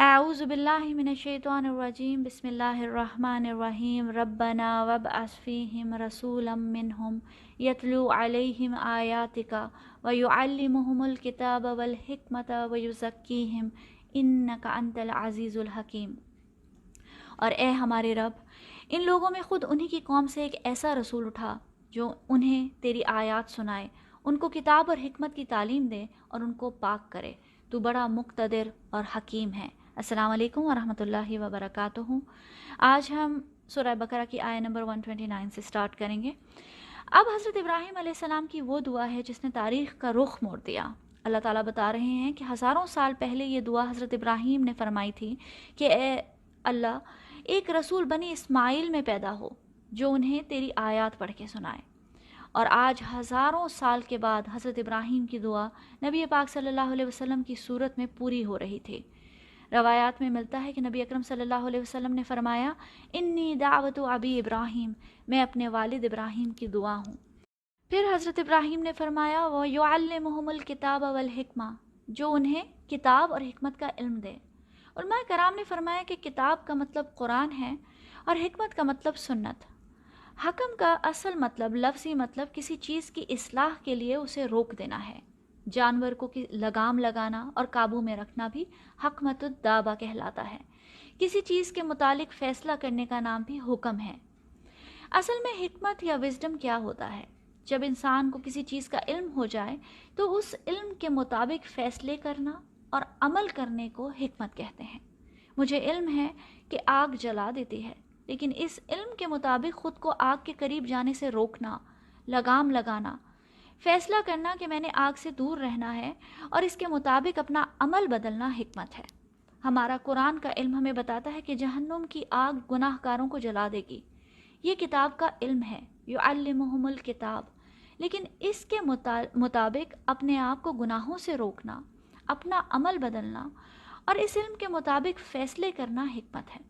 اعوذ باللہ من الشیطان الرجیم بسم اللہ الرحمن الرحیم ربنا وابعث فیہم رسولا منہم یتلو علیہم آیاتک ویعلمہم الکتاب والحکمت ویزکیہم انک انت العزیز الحکیم۔ اور اے ہمارے رب، ان لوگوں میں خود انہی کی قوم سے ایک ایسا رسول اٹھا جو انہیں تیری آیات سنائے، ان کو کتاب اور حکمت کی تعلیم دے اور ان کو پاک کرے، تو بڑا مقتدر اور حکیم ہے۔ السلام علیکم ورحمۃ اللہ وبرکاتہ۔ آج ہم سورہ بقرہ کی آیہ نمبر 129 سے سٹارٹ کریں گے۔ اب حضرت ابراہیم علیہ السلام کی وہ دعا ہے جس نے تاریخ کا رخ موڑ دیا۔ اللہ تعالیٰ بتا رہے ہیں کہ ہزاروں سال پہلے یہ دعا حضرت ابراہیم نے فرمائی تھی کہ اے اللہ، ایک رسول بنی اسماعیل میں پیدا ہو جو انہیں تیری آیات پڑھ کے سنائے۔ اور آج ہزاروں سال کے بعد حضرت ابراہیم کی دعا نبی پاک صلی اللہ علیہ وسلم کی صورت میں پوری ہو رہی تھی۔ روایات میں ملتا ہے کہ نبی اکرم صلی اللہ علیہ وسلم نے فرمایا، انی دعوت ابی ابراہیم، میں اپنے والد ابراہیم کی دعا ہوں۔ پھر حضرت ابراہیم نے فرمایا، وَيُعَلِّمُهُمُ الْكِتَابَ وَالْحِکْمَةَ، جو انہیں کتاب اور حکمت کا علم دے۔ علماء کرام نے فرمایا کہ کتاب کا مطلب قرآن ہے اور حکمت کا مطلب سنت۔ حکم کا اصل مطلب، لفظی مطلب، کسی چیز کی اصلاح کے لیے اسے روک دینا ہے۔ جانور کو لگام لگانا اور قابو میں رکھنا بھی حکمت الدابہ کہلاتا ہے۔ کسی چیز کے متعلق فیصلہ کرنے کا نام بھی حکم ہے۔ اصل میں حکمت یا وزڈم کیا ہوتا ہے؟ جب انسان کو کسی چیز کا علم ہو جائے تو اس علم کے مطابق فیصلے کرنا اور عمل کرنے کو حکمت کہتے ہیں۔ مجھے علم ہے کہ آگ جلا دیتی ہے، لیکن اس علم کے مطابق خود کو آگ کے قریب جانے سے روکنا، لگام لگانا، فیصلہ کرنا کہ میں نے آگ سے دور رہنا ہے اور اس کے مطابق اپنا عمل بدلنا حکمت ہے۔ ہمارا قرآن کا علم ہمیں بتاتا ہے کہ جہنم کی آگ گناہ گاروں کو جلا دے گی۔ یہ کتاب کا علم ہے، یعلمہم الکتاب، لیکن اس کے مطابق اپنے آپ کو گناہوں سے روکنا، اپنا عمل بدلنا اور اس علم کے مطابق فیصلے کرنا حکمت ہے۔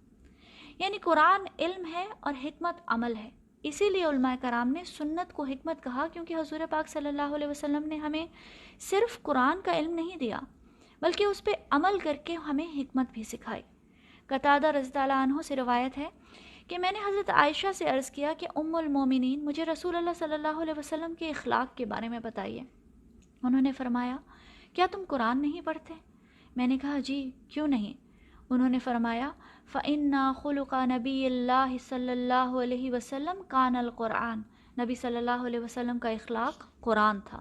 یعنی قرآن علم ہے اور حکمت عمل ہے۔ اسی لیے علماء کرام نے سنت کو حکمت کہا، کیونکہ حضور پاک صلی اللہ علیہ وسلم نے ہمیں صرف قرآن کا علم نہیں دیا بلکہ اس پہ عمل کر کے ہمیں حکمت بھی سکھائی۔ قتادہ رضی اللہ عنہ سے روایت ہے کہ میں نے حضرت عائشہ سے عرض کیا کہ ام المومنین، مجھے رسول اللہ صلی اللہ علیہ وسلم کے اخلاق کے بارے میں بتائیے۔ انہوں نے فرمایا، کیا تم قرآن نہیں پڑھتے؟ میں نے کہا جی، کیوں نہیں؟ انہوں نے فرمایا، فَإِنَّا خُلُقَ نَبِيِّ اللَّهِ صلی اللہ علیہ وسلم کان القرآن، نبی صلی اللہ علیہ وسلم کا اخلاق قرآن تھا۔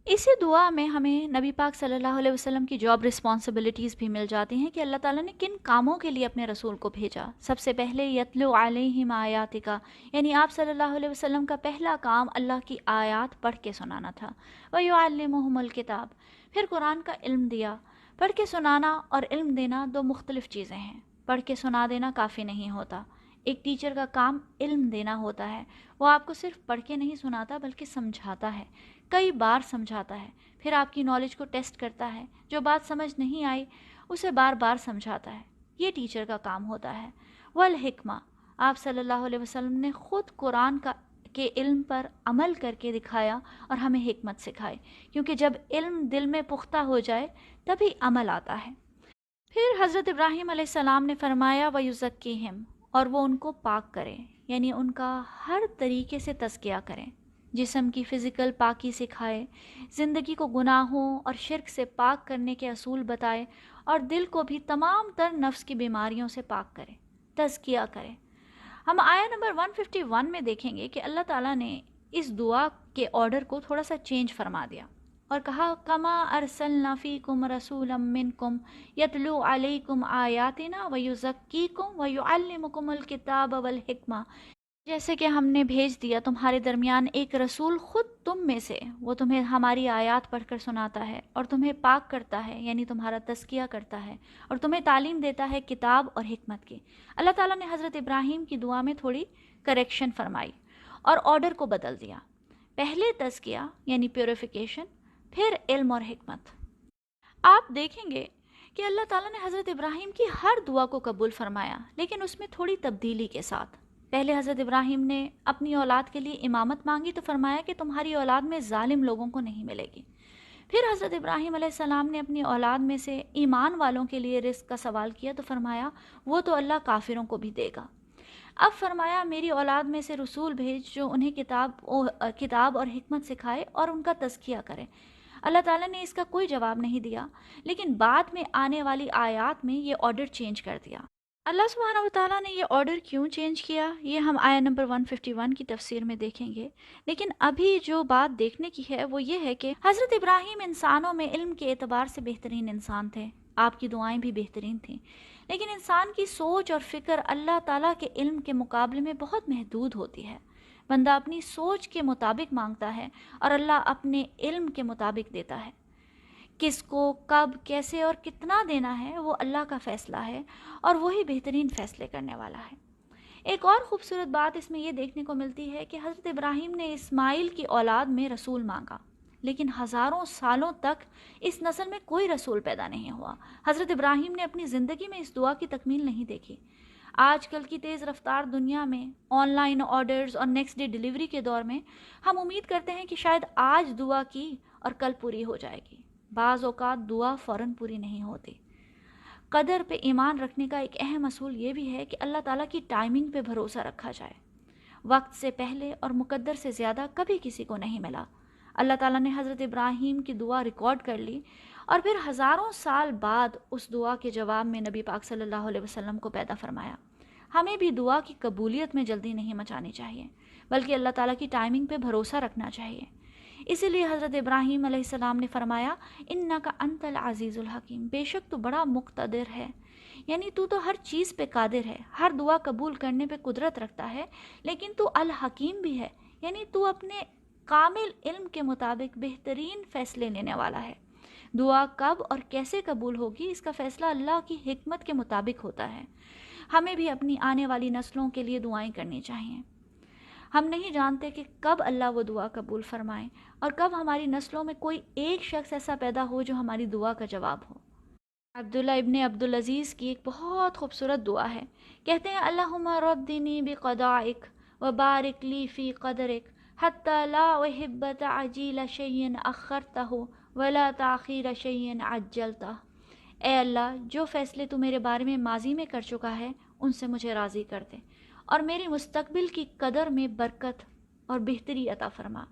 اسی دعا میں ہمیں نبی پاک صلی اللہ علیہ وسلم کی جاب رسپانسبلٹیز بھی مل جاتی ہیں کہ اللہ تعالیٰ نے کن کاموں کے لیے اپنے رسول کو بھیجا۔ سب سے پہلے یتلو علیہم آیاتک، یعنی آپ صلی اللہ علیہ وسلم کا پہلا کام اللہ کی آیات پڑھ کے سنانا تھا۔ ویعلمہم الکتاب، پھر قرآن کا علم دیا۔ پڑھ کے سنانا اور علم دینا دو مختلف چیزیں ہیں۔ پڑھ کے سنا دینا کافی نہیں ہوتا۔ ایک ٹیچر کا کام علم دینا ہوتا ہے۔ وہ آپ کو صرف پڑھ کے نہیں سناتا بلکہ سمجھاتا ہے، کئی بار سمجھاتا ہے، پھر آپ کی نالج کو ٹیسٹ کرتا ہے، جو بات سمجھ نہیں آئی اسے بار بار سمجھاتا ہے۔ یہ ٹیچر کا کام ہوتا ہے۔ والحکمہ، آپ صلی اللہ علیہ وسلم نے خود قرآن کے علم پر عمل کر کے دکھایا اور ہمیں حکمت سکھائی، کیونکہ جب علم دل میں پختہ ہو جائے تبھی عمل آتا ہے۔ پھر حضرت ابراہیم علیہ السلام نے فرمایا، وَيُزَكِّيهِمْ، اور وہ ان کو پاک کرے، یعنی ان کا ہر طریقے سے تزکیہ کریں۔ جسم کی فزیکل پاکی سکھائے، زندگی کو گناہوں اور شرک سے پاک کرنے کے اصول بتائے، اور دل کو بھی تمام تر نفس کی بیماریوں سے پاک کرے، تزکیہ کرے۔ ہم آیہ نمبر 151 میں دیکھیں گے کہ اللہ تعالیٰ نے اس دعا کے آرڈر کو تھوڑا سا چینج فرما دیا اور کہا، کما ارسلنا فیکم رسولا منکم یتلو علیکم آیاتنا ویزکیکم ویعلمکم الکتاب والحکمہ، جیسے کہ ہم نے بھیج دیا تمہارے درمیان ایک رسول خود تم میں سے، وہ تمہیں ہماری آیات پڑھ کر سناتا ہے اور تمہیں پاک کرتا ہے، یعنی تمہارا تزکیہ کرتا ہے، اور تمہیں تعلیم دیتا ہے کتاب اور حکمت کی۔ اللہ تعالیٰ نے حضرت ابراہیم کی دعا میں تھوڑی کریکشن فرمائی اور آرڈر کو بدل دیا۔ پہلے تزکیہ یعنی پیوریفیکیشن، پھر علم اور حکمت۔ آپ دیکھیں گے کہ اللہ تعالیٰ نے حضرت ابراہیم کی ہر دعا کو قبول فرمایا، لیکن اس میں تھوڑی تبدیلی کے ساتھ۔ پہلے حضرت ابراہیم نے اپنی اولاد کے لیے امامت مانگی تو فرمایا کہ تمہاری اولاد میں ظالم لوگوں کو نہیں ملے گی۔ پھر حضرت ابراہیم علیہ السلام نے اپنی اولاد میں سے ایمان والوں کے لیے رزق کا سوال کیا تو فرمایا وہ تو اللہ کافروں کو بھی دے گا۔ اب فرمایا میری اولاد میں سے رسول بھیج جو انہیں کتاب اور حکمت سکھائے اور ان کا تزکیہ کرے۔ اللہ تعالیٰ نے اس کا کوئی جواب نہیں دیا، لیکن بعد میں آنے والی آیات میں یہ آرڈر چینج کر دیا۔ اللہ سبحانہ و تعالیٰ نے یہ آرڈر کیوں چینج کیا یہ ہم آیت نمبر 151 کی تفسیر میں دیکھیں گے، لیکن ابھی جو بات دیکھنے کی ہے وہ یہ ہے کہ حضرت ابراہیم انسانوں میں علم کے اعتبار سے بہترین انسان تھے، آپ کی دعائیں بھی بہترین تھیں، لیکن انسان کی سوچ اور فکر اللہ تعالیٰ کے علم کے مقابلے میں بہت محدود ہوتی ہے۔ بندہ اپنی سوچ کے مطابق مانگتا ہے اور اللہ اپنے علم کے مطابق دیتا ہے۔ کس کو کب کیسے اور کتنا دینا ہے وہ اللہ کا فیصلہ ہے اور وہی بہترین فیصلے کرنے والا ہے۔ ایک اور خوبصورت بات اس میں یہ دیکھنے کو ملتی ہے کہ حضرت ابراہیم نے اسماعیل کی اولاد میں رسول مانگا، لیکن ہزاروں سالوں تک اس نسل میں کوئی رسول پیدا نہیں ہوا۔ حضرت ابراہیم نے اپنی زندگی میں اس دعا کی تکمیل نہیں دیکھی۔ آج کل کی تیز رفتار دنیا میں آن لائن آرڈرز اور نیکسٹ ڈے ڈیلیوری کے دور میں ہم امید کرتے ہیں کہ شاید آج دعا کی اور کل پوری ہو جائے گی۔ بعض اوقات دعا فوراً پوری نہیں ہوتی۔ قدر پہ ایمان رکھنے کا ایک اہم اصول یہ بھی ہے کہ اللہ تعالیٰ کی ٹائمنگ پہ بھروسہ رکھا جائے۔ وقت سے پہلے اور مقدر سے زیادہ کبھی کسی کو نہیں ملا۔ اللہ تعالیٰ نے حضرت ابراہیم کی دعا ریکارڈ کر لی اور پھر ہزاروں سال بعد اس دعا کے جواب میں نبی پاک صلی اللہ علیہ وسلم کو پیدا فرمایا۔ ہمیں بھی دعا کی قبولیت میں جلدی نہیں مچانی چاہیے، بلکہ اللہ تعالیٰ کی ٹائمنگ پہ بھروسہ رکھنا چاہیے۔ اسی لیے حضرت ابراہیم علیہ السلام نے فرمایا انک انت العزیز الحکیم، بے شک تو بڑا مقتدر ہے، یعنی تو ہر چیز پہ قادر ہے، ہر دعا قبول کرنے پہ قدرت رکھتا ہے، لیکن تو الحکیم بھی ہے، یعنی تو اپنے کامل علم کے مطابق بہترین فیصلے لینے والا ہے۔ دعا کب اور کیسے قبول ہوگی اس کا فیصلہ اللہ کی حکمت کے مطابق ہوتا ہے۔ ہمیں بھی اپنی آنے والی نسلوں کے لیے دعائیں کرنی چاہیے۔ ہم نہیں جانتے کہ کب اللہ وہ دعا قبول فرمائے اور کب ہماری نسلوں میں کوئی ایک شخص ایسا پیدا ہو جو ہماری دعا کا جواب ہو۔ عبداللہ ابن عبدالعزیز کی ایک بہت خوبصورت دعا ہے، کہتے ہیں اللہم ردنی بقضائک وبارک لی فی قدرک حتی لا احب تعجیل شیء اخرتہ ولا تاخیر شیء عجلتہ۔ اے اللہ، جو فیصلے تو میرے بارے میں ماضی میں کر چکا ہے ان سے مجھے راضی کر دے، اور میری مستقبل کی قدر میں برکت اور بہتری عطا فرما۔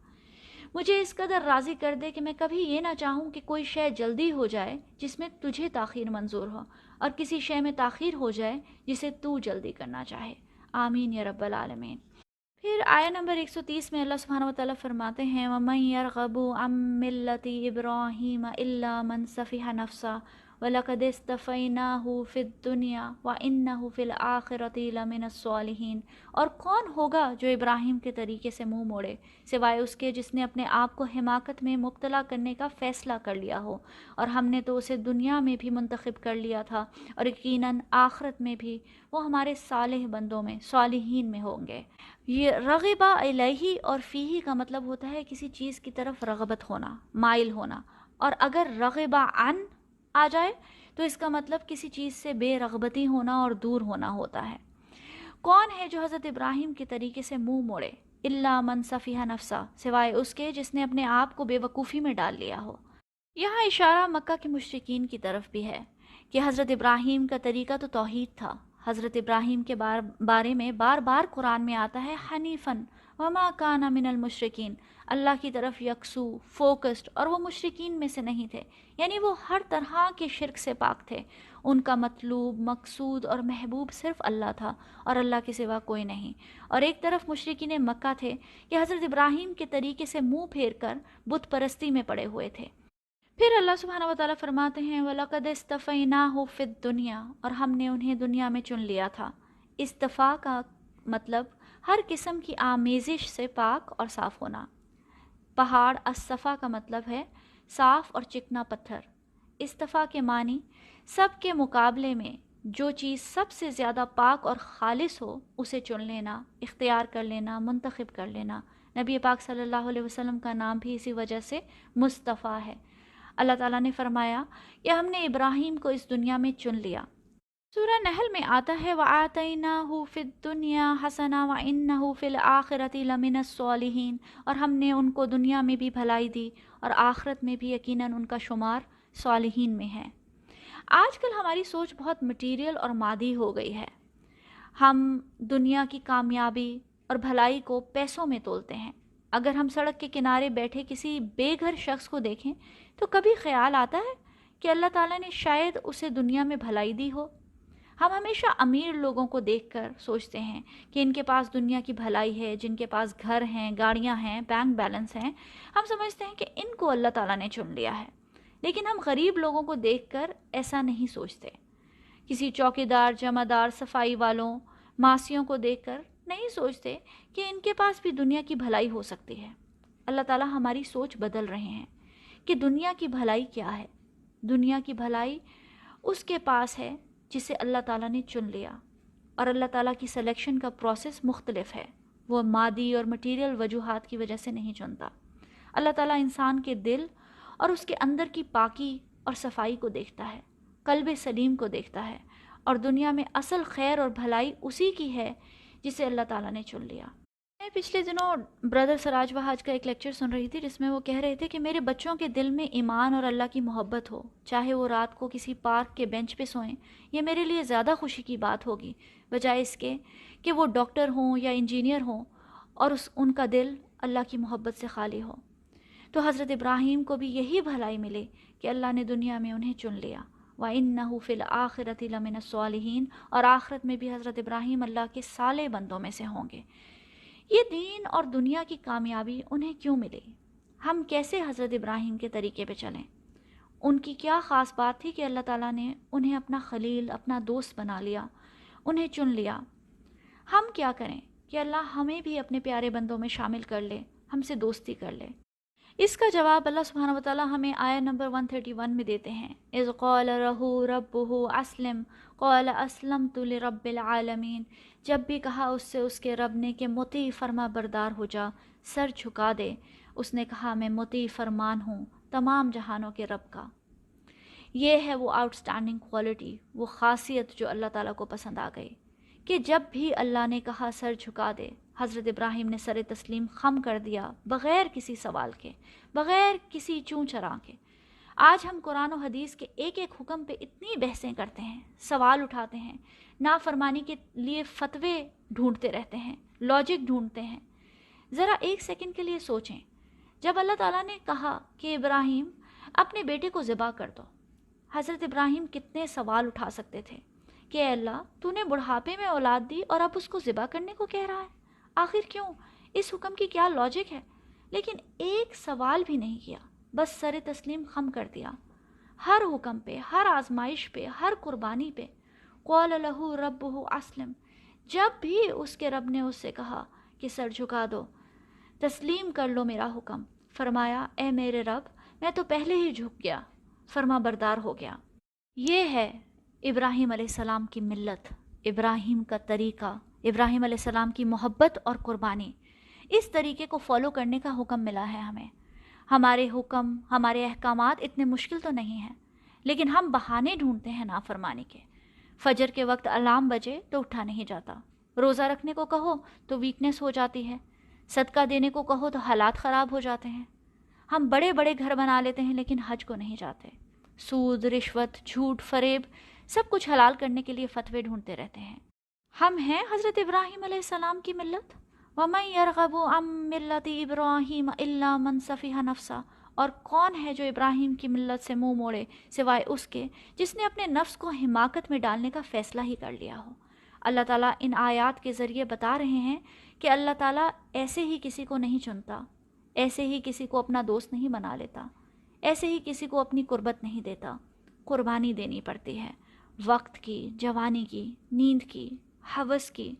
مجھے اس قدر راضی کر دے کہ میں کبھی یہ نہ چاہوں کہ کوئی شے جلدی ہو جائے جس میں تجھے تاخیر منظور ہو، اور کسی شے میں تاخیر ہو جائے جسے تو جلدی کرنا چاہے۔ آمین یا رب العالمین۔ پھر آیہ نمبر 130 میں اللہ سبحانہ وتعالیٰ فرماتے ہیں وَمَن يَرْغَبُ عَن مِّلَّةِ إِبْرَاهِيمَ إِلَّا مَن سَفِهَ نَفْسَهُ وَلَقَدِ اسْتَفَيْنَاهُ فِي الدُّنْيَا وَإِنَّهُ فِي الْآخِرَةِ لَمِنَ الصَّالِحِينَ۔ اور کون ہوگا جو ابراہیم کے طریقے سے منہ موڑے سوائے اس کے جس نے اپنے آپ کو حماقت میں مبتلا کرنے کا فیصلہ کر لیا ہو، اور ہم نے تو اسے دنیا میں بھی منتخب کر لیا تھا، اور یقیناً آخرت میں بھی وہ ہمارے صالح بندوں میں صالحین میں ہوں گے۔ یہ رغبہ الیہ اور فیہ کا مطلب ہوتا ہے کسی چیز کی طرف رغبت ہونا، مائل ہونا، اور اگر رغبہ عن آ جائے تو اس کا مطلب کسی چیز سے بے رغبتی ہونا اور دور ہونا ہوتا ہے۔ کون ہے جو حضرت ابراہیم کے طریقے سے منہ موڑے؟ الا من سفیہ نفسہ، سوائے اس کے جس نے اپنے آپ کو بے وقوفی میں ڈال لیا ہو۔ یہاں اشارہ مکہ کے مشرکین کی طرف بھی ہے کہ حضرت ابراہیم کا طریقہ تو توحید تھا۔ حضرت ابراہیم کے بارے میں بار بار قرآن میں آتا ہے حنیفاً وما کان من المشرکین، اللہ کی طرف یکسو، فوکسڈ، اور وہ مشرکین میں سے نہیں تھے، یعنی وہ ہر طرح کے شرک سے پاک تھے۔ ان کا مطلوب، مقصود اور محبوب صرف اللہ تھا اور اللہ کے سوا کوئی نہیں۔ اور ایک طرف مشرکین مکہ تھے کہ حضرت ابراہیم کے طریقے سے منہ پھیر کر بت پرستی میں پڑے ہوئے تھے۔ پھر اللہ سبحانہ وتعالیٰ فرماتے ہیں وَلَقَدْ اسْتَفَيْنَاهُ فِي الدُّنْيَا، اور ہم نے انہیں دنیا میں چن لیا تھا۔ استفا کا مطلب ہر قسم کی آمیزش سے پاک اور صاف ہونا۔ پہاڑ الصفا کا مطلب ہے صاف اور چکنا پتھر۔ استفا کے معنی سب کے مقابلے میں جو چیز سب سے زیادہ پاک اور خالص ہو اسے چن لینا، اختیار کر لینا، منتخب کر لینا۔ نبی پاک صلی اللہ علیہ وسلم کا نام بھی اسی وجہ سے مصطفیٰ ہے۔ اللہ تعالیٰ نے فرمایا کہ ہم نے ابراہیم کو اس دنیا میں چن لیا۔ سورہ نحل میں آتا ہے وَآتَيْنَاهُ فِي الدُّنْيَا حَسَنَةً وَإِنَّهُ فِي الْآخِرَةِ لَمِنَ الصَّالِحِينَ، اور ہم نے ان کو دنیا میں بھی بھلائی دی اور آخرت میں بھی یقیناً ان کا شمار صالحین میں ہے۔ آج کل ہماری سوچ بہت مٹیریل اور مادی ہو گئی ہے۔ ہم دنیا کی کامیابی اور بھلائی کو پیسوں میں تولتے ہیں۔ اگر ہم سڑک کے کنارے بیٹھے کسی بے گھر شخص کو دیکھیں تو کبھی خیال آتا ہے کہ اللہ تعالیٰ نے شاید اسے دنیا میں بھلائی دی ہو؟ ہم ہمیشہ امیر لوگوں کو دیکھ کر سوچتے ہیں کہ ان کے پاس دنیا کی بھلائی ہے، جن کے پاس گھر ہیں، گاڑیاں ہیں، بینک بیلنس ہیں۔ ہم سمجھتے ہیں کہ ان کو اللہ تعالیٰ نے چن لیا ہے، لیکن ہم غریب لوگوں کو دیکھ کر ایسا نہیں سوچتے۔ کسی چوکیدار، جمعدار، صفائی والوں، ماسیوں کو دیکھ کر نہیں سوچتے کہ ان کے پاس بھی دنیا کی بھلائی ہو سکتی ہے۔ اللہ تعالیٰ ہماری سوچ بدل رہے ہیں کہ دنیا کی بھلائی کیا ہے۔ دنیا کی بھلائی اس کے پاس ہے جسے اللہ تعالیٰ نے چن لیا، اور اللہ تعالیٰ کی سلیکشن کا پروسیس مختلف ہے۔ وہ مادی اور مٹیریل وجوہات کی وجہ سے نہیں چنتا۔ اللہ تعالیٰ انسان کے دل اور اس کے اندر کی پاکی اور صفائی کو دیکھتا ہے، قلب سلیم کو دیکھتا ہے، اور دنیا میں اصل خیر اور بھلائی اسی کی ہے جسے اللہ تعالیٰ نے چن لیا۔ میں پچھلے دنوں بردر سراج وہاج کا ایک لیکچر سن رہی تھی جس میں وہ کہہ رہے تھے کہ میرے بچوں کے دل میں ایمان اور اللہ کی محبت ہو، چاہے وہ رات کو کسی پارک کے بینچ پہ سوئیں، یہ میرے لیے زیادہ خوشی کی بات ہوگی بجائے اس کے کہ وہ ڈاکٹر ہوں یا انجینئر ہوں اور ان کا دل اللہ کی محبت سے خالی ہو۔ تو حضرت ابراہیم کو بھی یہی بھلائی ملے کہ اللہ نے دنیا میں انہیں چن لیا۔ وَإِنَّهُ فِي الْآخِرَةِ لَمِنَ الصَّالِحِينَ، اور آخرت میں بھی حضرت ابراہیم اللہ کے صالح بندوں میں سے ہوں گے۔ یہ دین اور دنیا کی کامیابی انہیں کیوں ملی؟ ہم کیسے حضرت ابراہیم کے طریقے پہ چلیں؟ ان کی کیا خاص بات تھی کہ اللہ تعالیٰ نے انہیں اپنا خلیل، اپنا دوست بنا لیا، انہیں چن لیا؟ ہم کیا کریں کہ اللہ ہمیں بھی اپنے پیارے بندوں میں شامل کر لے، ہم سے دوستی کر لے؟ اس کا جواب اللہ سبحانہ وتعالیٰ ہمیں آیت نمبر 131 میں دیتے ہیں۔ اذ قال رہو ربہ اسلم قال اسلمت لرب العالمین، جب بھی کہا اس سے اس کے رب نے کہ مطیع فرما بردار ہو جا، سر جھکا دے، اس نے کہا میں مطیع فرمان ہوں تمام جہانوں کے رب کا۔ یہ ہے وہ آؤٹ سٹینڈنگ کوالٹی، وہ خاصیت جو اللہ تعالیٰ کو پسند آ گئی کہ جب بھی اللہ نے کہا سر جھکا دے، حضرت ابراہیم نے سر تسلیم خم کر دیا، بغیر کسی سوال کے، بغیر کسی چون چراں کے۔ آج ہم قرآن و حدیث کے ایک ایک حکم پہ اتنی بحثیں کرتے ہیں، سوال اٹھاتے ہیں، نافرمانی کے لیے فتوے ڈھونڈتے رہتے ہیں، لاجک ڈھونڈتے ہیں۔ ذرا ایک سیکنڈ کے لیے سوچیں، جب اللہ تعالیٰ نے کہا کہ ابراہیم اپنے بیٹے کو ذبح کر دو، حضرت ابراہیم کتنے سوال اٹھا سکتے تھے کہ اے اللہ تو نے بڑھاپے میں اولاد دی اور اب اس کو ذبح کرنے کو کہہ رہا ہے، آخر کیوں؟ اس حکم کی کیا لاجک ہے؟ لیکن ایک سوال بھی نہیں کیا، بس سر تسلیم خم کر دیا۔ ہر حکم پہ، ہر آزمائش پہ، ہر قربانی پہ قال لہ ربہ اسلم، جب بھی اس کے رب نے اس سے کہا کہ سر جھکا دو، تسلیم کر لو میرا حکم، فرمایا اے میرے رب میں تو پہلے ہی جھک گیا، فرما بردار ہو گیا۔ یہ ہے ابراہیم علیہ السلام کی ملت، ابراہیم کا طریقہ، ابراہیم علیہ السلام کی محبت اور قربانی۔ اس طریقے کو فالو کرنے کا حکم ملا ہے ہمیں۔ ہمارے حکم، ہمارے احکامات اتنے مشکل تو نہیں ہیں، لیکن ہم بہانے ڈھونڈتے ہیں نافرمانی کے۔ فجر کے وقت الارم بجے تو اٹھا نہیں جاتا، روزہ رکھنے کو کہو تو ویکنیس ہو جاتی ہے، صدقہ دینے کو کہو تو حالات خراب ہو جاتے ہیں۔ ہم بڑے بڑے گھر بنا لیتے ہیں لیکن حج کو نہیں جاتے۔ سود، رشوت، جھوٹ، فریب، سب کچھ حلال کرنے کے لیے فتوے ڈھونڈتے رہتے ہیں۔ ہم ہیں حضرت ابراہیم علیہ السلام کی ملت۔ وَمَن يَرْغَبُ عَن مِّلَّةِ إِبْرَاهِيمَ إِلَّا مَن سَفِهَ نَفْسَهُ، اور کون ہے جو ابراہیم کی ملت سے منہ موڑے سوائے اس کے جس نے اپنے نفس کو حماقت میں ڈالنے کا فیصلہ ہی کر لیا ہو۔ اللہ تعالیٰ ان آیات کے ذریعے بتا رہے ہیں کہ اللہ تعالیٰ ایسے ہی کسی کو نہیں چنتا، ایسے ہی کسی کو اپنا دوست نہیں بنا لیتا، ایسے ہی کسی کو اپنی قربت نہیں دیتا۔ قربانی دینی پڑتی ہے، وقت کی، جوانی کی، نیند کی، ہوس کی،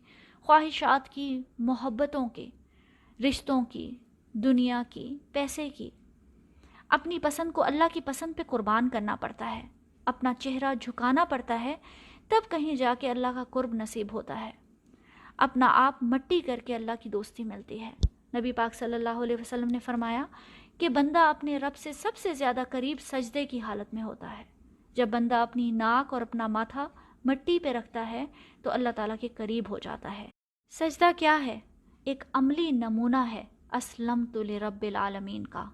خواہشات کی، محبتوں کی، رشتوں کی، دنیا کی، پیسے کی۔ اپنی پسند کو اللہ کی پسند پہ قربان کرنا پڑتا ہے، اپنا چہرہ جھکانا پڑتا ہے، تب کہیں جا کے اللہ کا قرب نصیب ہوتا ہے۔ اپنا آپ مٹی کر کے اللہ کی دوستی ملتی ہے۔ نبی پاک صلی اللہ علیہ وسلم نے فرمایا کہ بندہ اپنے رب سے سب سے زیادہ قریب سجدے کی حالت میں ہوتا ہے، جب بندہ اپنی ناک اور اپنا ماتھا مٹی پہ رکھتا ہے تو اللہ تعالیٰ کے قریب ہو جاتا ہے۔ سجدہ کیا ہے؟ ایک عملی نمونہ ہے اسلمت لرب العالمین کا۔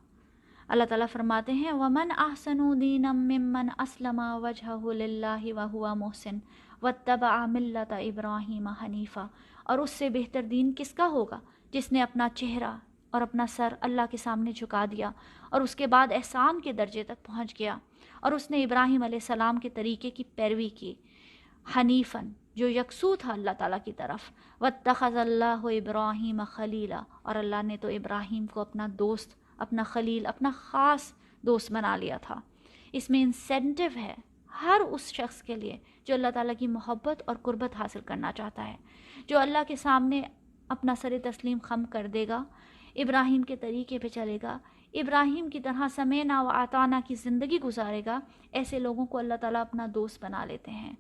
اللہ تعالیٰ فرماتے ہیں وَمَنْ أَحْسَنُ دِينًا مِّمَّنْ أَسْلَمَ وَجْهَهُ لِلَّهِ وَهُوَ مُحْسِنٌ وَاتَّبَعَ مِلَّةَ إِبْرَاهِيمَ حَنِيفًا، اور اس سے بہتر دین کس کا ہوگا جس نے اپنا چہرہ اور اپنا سر اللہ کے سامنے جھکا دیا اور اس کے بعد احسان کے درجے تک پہنچ گیا اور اس نے ابراہیم علیہ السلام کے طریقے کی پیروی کی، حنیفاً جو یکسو تھا اللہ تعالیٰ کی طرف، واتخذ اللہ ابراہیم خلیلا، اور اللہ نے تو ابراہیم کو اپنا دوست، اپنا خلیل، اپنا خاص دوست بنا لیا تھا۔ اس میں انسینٹیو ہے ہر اس شخص کے لیے جو اللہ تعالیٰ کی محبت اور قربت حاصل کرنا چاہتا ہے، جو اللہ کے سامنے اپنا سر تسلیم خم کر دے گا، ابراہیم کے طریقے پہ چلے گا، ابراہیم کی طرح سمینا و آتانا کی زندگی گزارے گا، ایسے لوگوں کو اللہ تعالیٰ اپنا دوست بنا لیتے ہیں۔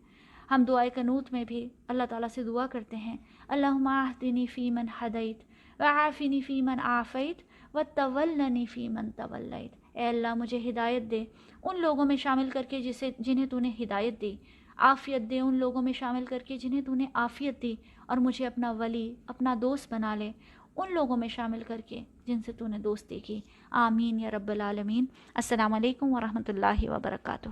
ہم دعائے قنوت میں بھی اللہ تعالیٰ سے دعا کرتے ہیں اللہم اہدنی فی من ہدیت وعافنی فی من عافیت وتولنی فی من تولیت، اے اللہ مجھے ہدایت دے ان لوگوں میں شامل کر کے جنہیں تو نے ہدایت دی، عافیت دے ان لوگوں میں شامل کر کے جنہیں تو نے عافیت دی، اور مجھے اپنا ولی، اپنا دوست بنا لے ان لوگوں میں شامل کر کے جن سے تو نے دوستی کی۔ آمین یا رب العالمین۔ السلام علیکم ورحمۃ اللہ وبرکاتہ۔